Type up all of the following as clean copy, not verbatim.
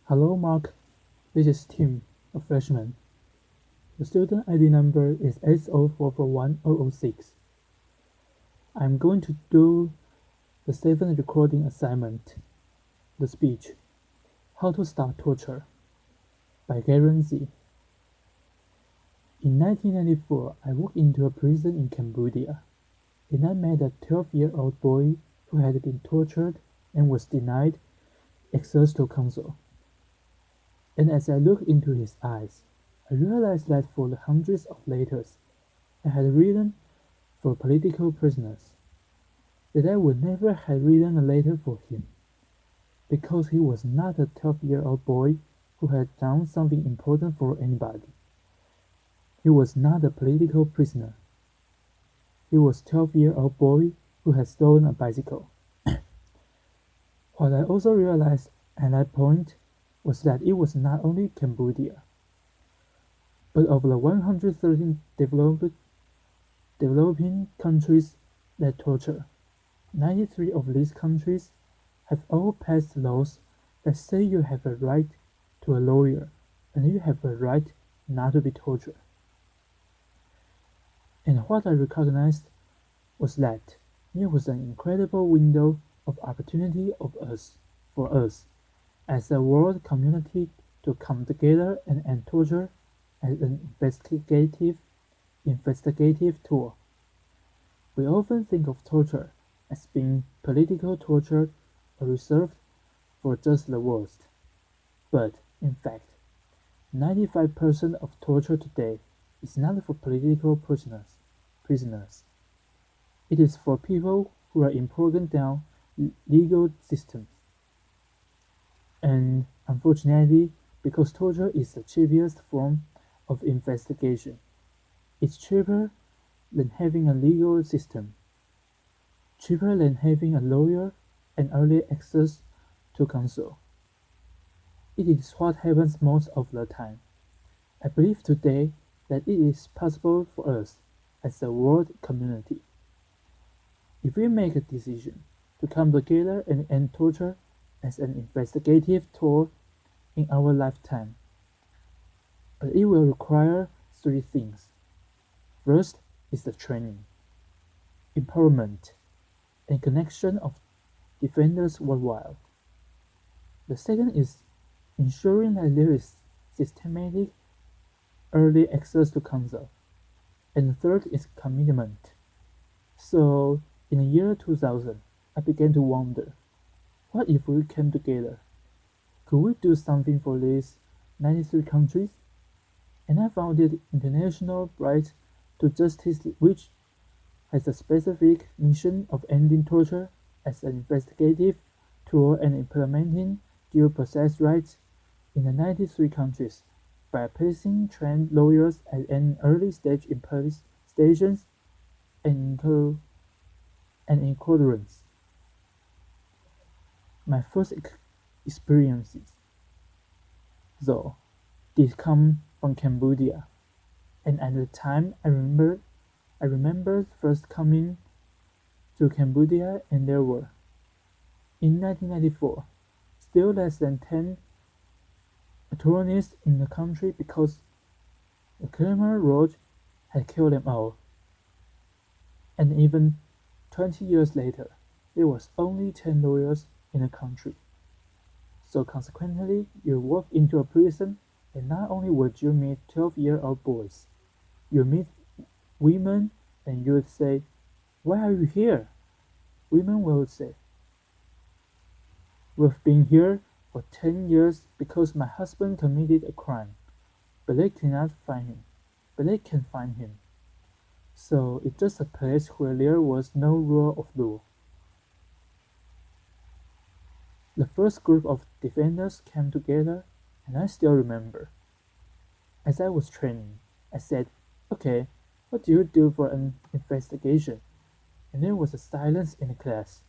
Hello, Mark. This is Tim, a freshman. The student ID number is S04410006. I'm going to do the seventh recording assignment, the speech, How to Start Torture, by Guarantee. In 1994, I walked into a prison in Cambodia, and I met a 12-year-old boy who had been tortured and was denied access to counsel. And as I looked into his eyes, I realized that for the hundreds of letters I had written for political prisoners, that I would never have written a letter for him, because he was not a 12-year-old boy who had done something important for anybody. He was not a political prisoner. He was a 12-year-old boy who had stolen a bicycle. What I also realized at that point was that it was not only Cambodia, but of the 113 developing countries that torture, 93 of these countries have all passed laws that say you have a right to a lawyer and you have a right not to be tortured. And what I recognized was that there was an incredible window of opportunity for us as a world community to come together and end torture as an investigative tool. We often think of torture as being political torture or reserved for just the worst. But, in fact, 95% of torture today is not for political prisoners. It is for people who are in broken down legal systems. And unfortunately, because torture is the cheapest form of investigation, it's cheaper than having a legal system, cheaper than having a lawyer and early access to counsel. It is what happens most of the time. I believe today that it is possible for us as a world community. If we make a decision to come together and end torture as an investigative tool in our lifetime, but it will require three things. First is the training, empowerment, and connection of defenders worldwide. The second is ensuring that there is systematic early access to counsel. And the third is commitment. So, in the year 2000, I began to wonder, what if we came together? Could we do something for these 93 countries? And I founded International Right to Justice, which has a specific mission of ending torture as an investigative tool and implementing due process rights in the 93 countries by placing trained lawyers at an early stage in police stations and in courtrooms. My first experiences, though, did come from Cambodia, and at the time I remember first coming to Cambodia and there were, in 1994, still less than 10 attorneys in the country because the Khmer Rouge had killed them all. And even 20 years later, there was only 10 lawyers in the country. So consequently, you walk into a prison and not only would you meet 12-year-old boys, you meet women and you would say, "Why are you here?" Women will say, "We've been here for 10 years because my husband committed a crime, but they cannot find him, but they can find him. So it's just a place where there was no rule of law." The first group of defenders came together, and I still remember. As I was training, I said, "Okay, what do you do for an investigation?" And there was a silence in the class,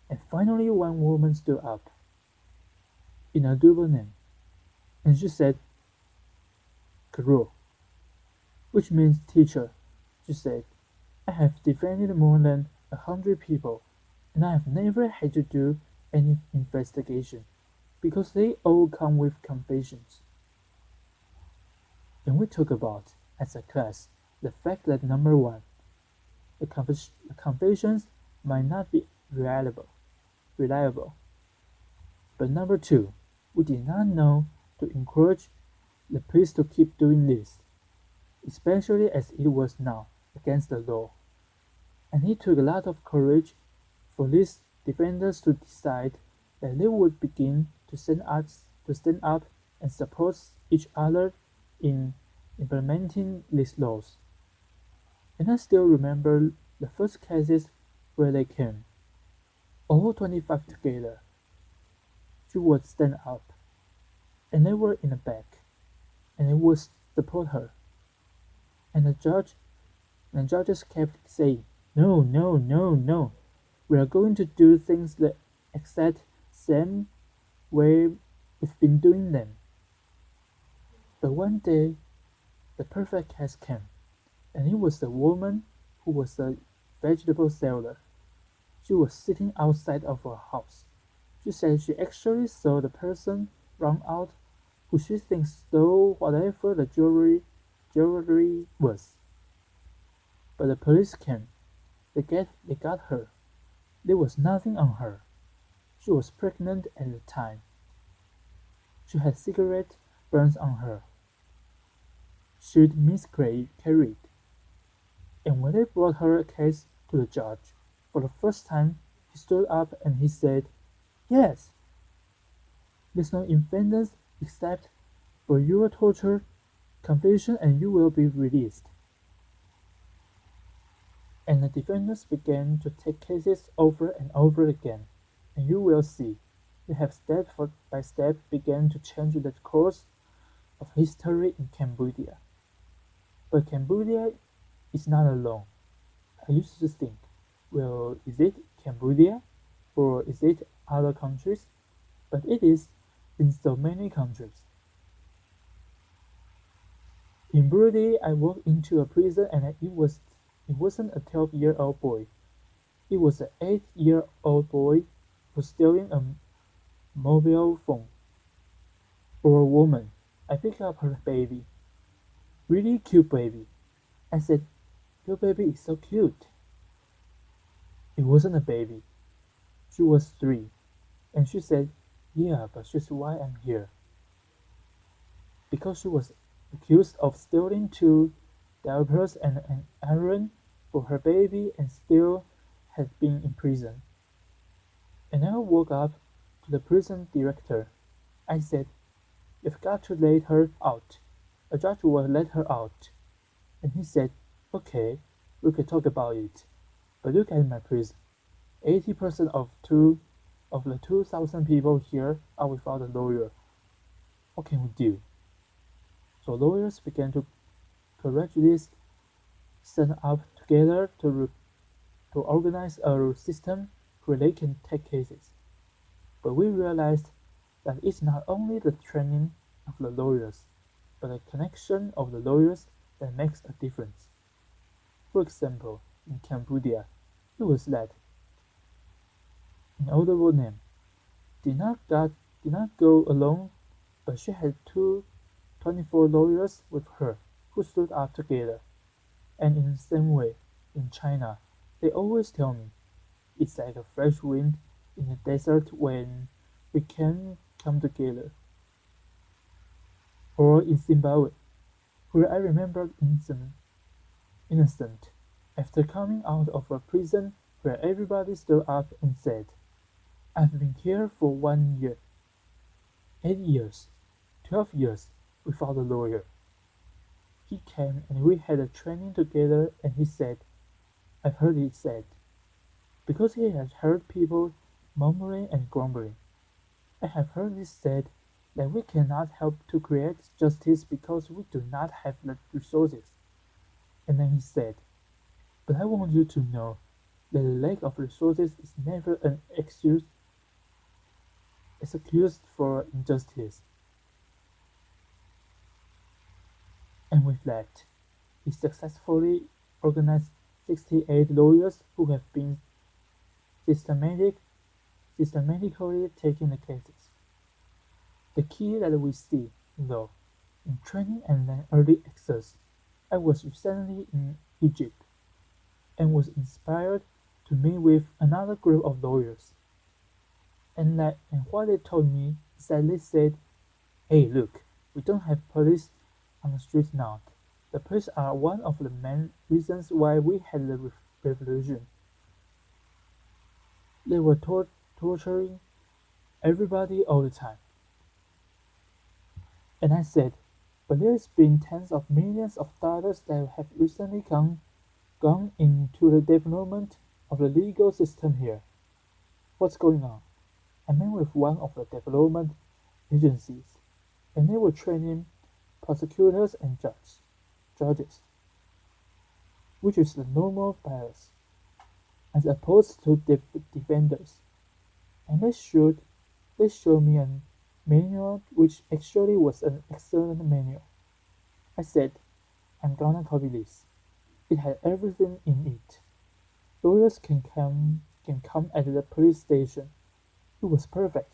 and finally one woman stood up, in a double name, and she said, "Guru," which means teacher. She said, "I have defended more than 100 people, and I have never had to do any investigation. because they all come with confessions. And we talk about, as a class, the fact that number one, the confessions might not be reliable. But number two, we did not know to encourage the police to keep doing this, especially as it was now against the law. And it took a lot of courage for these defenders to decide that they would begin to stand up and support each other in implementing these laws. And I still remember the first cases where they came, all 25 together. She would stand up, and they were in the back, and they would support her. And the judges kept saying, no, no, no, no, we are going to do things the exact same way we've been doing them. But one day, the perfect case came, and it was a woman who was a vegetable seller. She was sitting outside of her house. She said she actually saw the person run out who she thinks stole whatever the jewelry was. But the police came. They got her. There was nothing on her. She was pregnant at the time. She had cigarette burns on her. She'd miscarried. And when they brought her case to the judge, for the first time, he stood up and he said, yes, there's no evidence except for your torture, confession, and you will be released. And the defenders began to take cases over and over again, and you will see, they have step by step begun to change the course of history in Cambodia. But Cambodia is not alone. I used to think, well, is it Cambodia or is it other countries? But it is in so many countries. In Burundi, I walked into a prison and it wasn't a 12-year-old boy. It was an 8-year-old boy who stealing a mobile phone. For a woman, I picked up her baby. Really cute baby. I said, your baby is so cute. It wasn't a baby. She was 3. And she said, yeah, but she's why I'm here. Because she was accused of stealing 2 diapers and an iron for her baby and still had been in prison. And I woke up to the prison director. I said, you've got to let her out. A judge will let her out. And he said, okay, we can talk about it. But look at my prison. 80% of the 2,000 people here are without a lawyer. What can we do? So lawyers began to correct this, stand up together to organize a system where they can take cases. But we realized that it's not only the training of the lawyers, but the connection of the lawyers that makes a difference. For example, in Cambodia, it was that an older woman did not go alone, but she had 24 lawyers with her who stood up together. And in the same way, in China, they always tell me, it's like a fresh wind in the desert when we can come together. Or in Zimbabwe, where I remember innocent, after coming out of a prison where everybody stood up and said, I've been here for 1 year, 8 years, 12 years without a lawyer. He came and we had a training together and he said, I've heard it said, because he had heard people murmuring and grumbling. I have heard it said that we cannot help to create justice because we do not have the resources. And then he said, but I want you to know that the lack of resources is never an excuse for injustice. And with that, he successfully organized 68 lawyers who have been systematically taking the cases. The key that we see, though, in training and then early access. I was recently in Egypt and was inspired to meet with another group of lawyers. And what they told me is that they said, hey, look, we don't have police on the street now. The police are one of the main reasons why we had the revolution. They were torturing everybody all the time. And I said, but there's been tens of millions of dollars that have recently gone into the development of the legal system here. What's going on? I met with one of the development agencies, and they were training prosecutors and judges, which is the normal bias, as opposed to defenders. And they showed me a manual which actually was an excellent manual. I said, I'm gonna copy this. It had everything in it. Lawyers can come at the police station. It was perfect.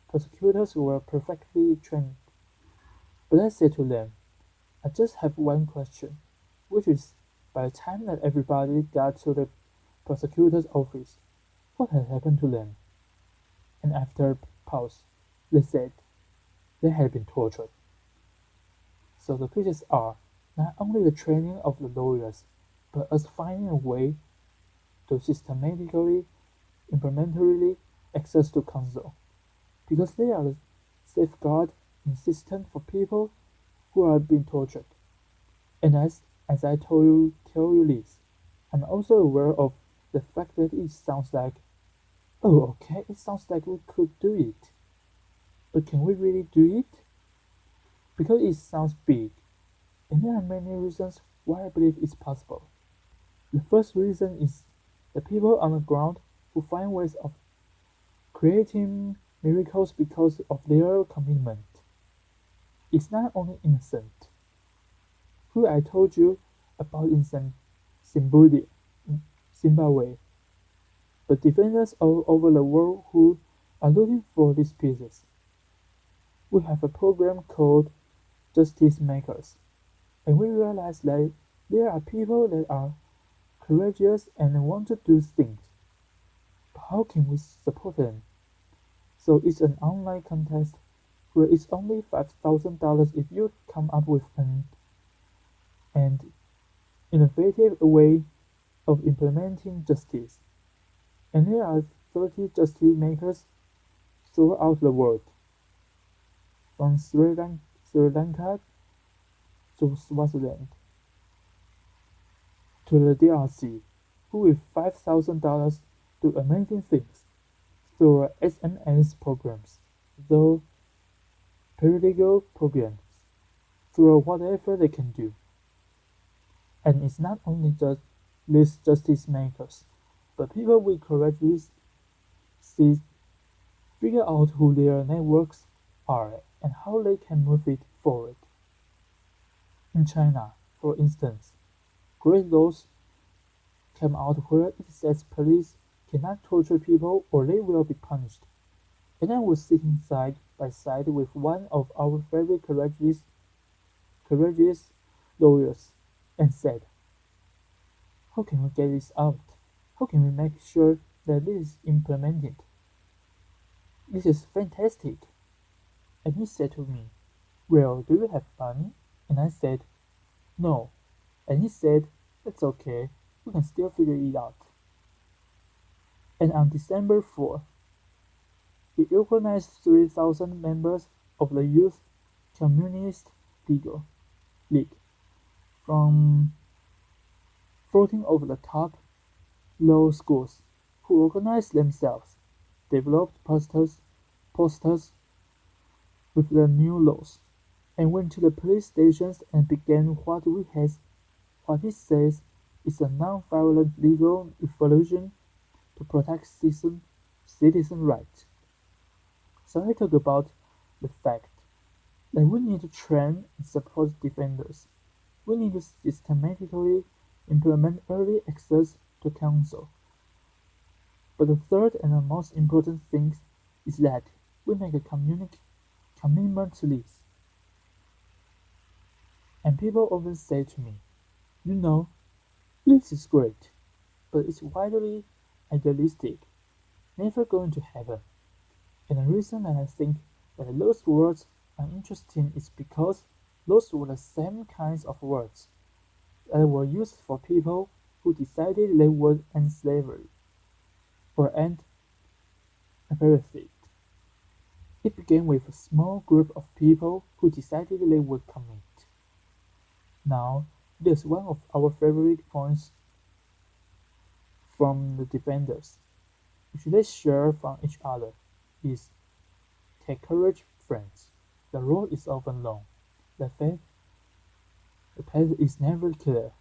Prosecutors were perfectly trained. But I said to them, I just have one question, which is, by the time that everybody got to the prosecutor's office, what had happened to them? And after a pause, they said they had been tortured. So the pieces are not only the training of the lawyers, but us finding a way to systematically, implementarily access to counsel, because they are the safeguard in system for people who are being tortured. And as I tell you this, I'm also aware of the fact that it sounds like, oh okay, it sounds like we could do it. But can we really do it? Because it sounds big, and there are many reasons why I believe it's possible. The first reason is the people on the ground who find ways of creating miracles because of their commitment. It's not only innocent, who I told you about in Zimbabwe, but defenders all over the world who are looking for these pieces. We have a program called Justice Makers, and we realize that there are people that are courageous and want to do things. But how can we support them? So it's an online contest where it's only $5,000 if you come up with an innovative way of implementing justice. And there are 30 justice makers throughout the world, from Sri Lanka to Swaziland to the DRC, who with $5,000 do amazing things through SMS programs, through paralegal programs, through whatever they can do. And it's not only just these justice makers, but people with courageous see figure out who their networks are and how they can move it forward. In China, for instance, great laws came out where it says police cannot torture people or they will be punished. And I was sitting side by side with one of our very courageous lawyers and said, how can we get this out? How can we make sure that this is implemented? This is fantastic. And he said to me, well, do you have money? And I said, no. And he said, that's okay, we can still figure it out. And on December 4, he organized 3,000 members of the Youth Communist League from 14 of the top law schools who organized themselves, developed posters with the new laws, and went to the police stations and began what he says is a non-violent legal revolution to protect citizen rights. So I talk about the fact that we need to train and support defenders. We need to systematically implement early access to counsel. But the third and the most important thing is that we make a commitment to this. And people often say to me, you know, this is great, but it's widely idealistic, never going to happen. And the reason that I think that those words are interesting is because those were the same kinds of words that were used for people who decided they would end slavery or end apartheid. It began with a small group of people who decided they would commit. Now, it is one of our favorite points from the defenders, which they share from each other, is take courage, friends. The road is often long. The path is never clear,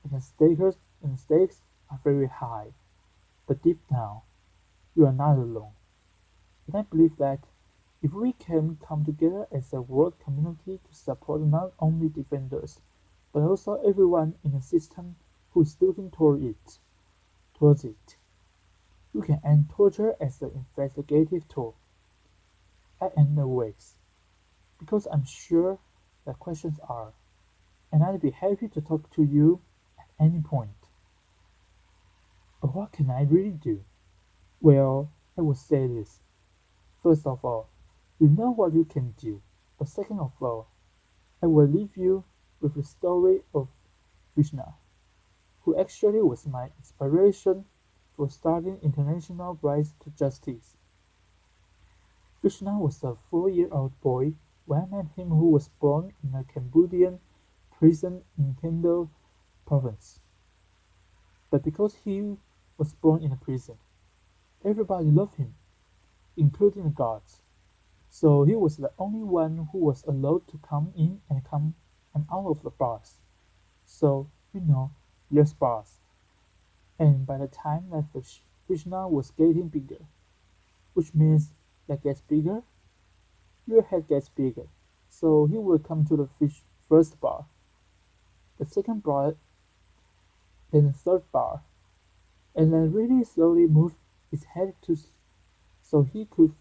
and the stakes are very high. But deep down, you are not alone. And I believe that if we can come together as a world community to support not only defenders, but also everyone in the system who is looking towards it, we can end torture as an investigative tool. I end the ways, because I'm sure the questions are, and I'd be happy to talk to you at any point. But what can I really do? Well, I would say this. First of all, you know what you can do. But second of all, I will leave you with the story of Vishnu, who actually was my inspiration for starting International Rights to Justice. Vishnu was a 4-year-old boy when I met him who was born in a Cambodian prison in Kendal province. But because he was born in a prison, everybody loved him, including the guards. So he was the only one who was allowed to come in and come and out of the bars. So, there's bars. And by the time that Vishnu was getting bigger, which means that gets bigger, your head gets bigger. So he will come to the first bar, the second bar, then the third bar, and then really slowly move his head so he could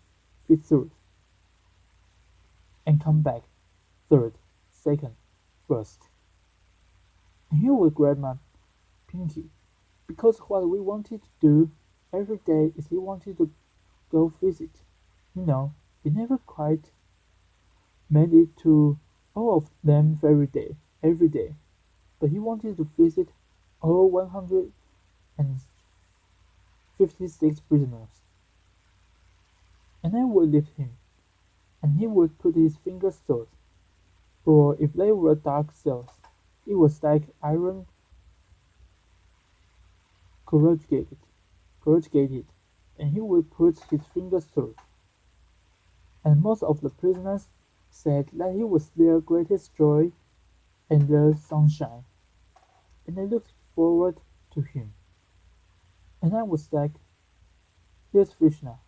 fit through, and come back, third, second, first. And he would grab my pinky, because what we wanted to do every day is we wanted to go visit. We never quite made it to all of them every day, but he wanted to visit all 156 prisoners. And I would lift him, and he would put his fingers through, or if they were dark cells, it was like iron corrugated, and he would put his fingers through. And most of the prisoners said that he was their greatest joy and their sunshine, and they looked forward to him. And I was like, here's Vishnu.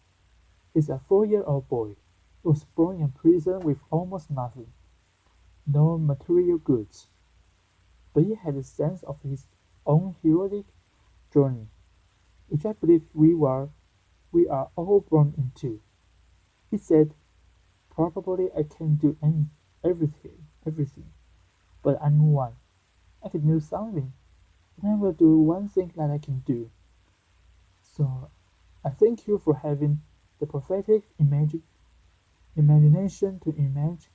He's a 4-year-old boy who was born in prison with almost nothing, no material goods. But he had a sense of his own heroic journey, which I believe we are all born into. He said, probably I can't do everything, but I'm one. I can do something, and I will do one thing that I can do. So, I thank you for having the prophetic imagination to imagine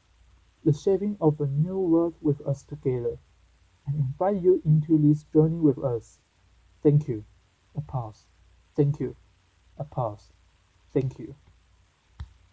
the shaping of a new world with us together, and invite you into this journey with us. Thank you. A pause. Thank you. A pause. Thank you.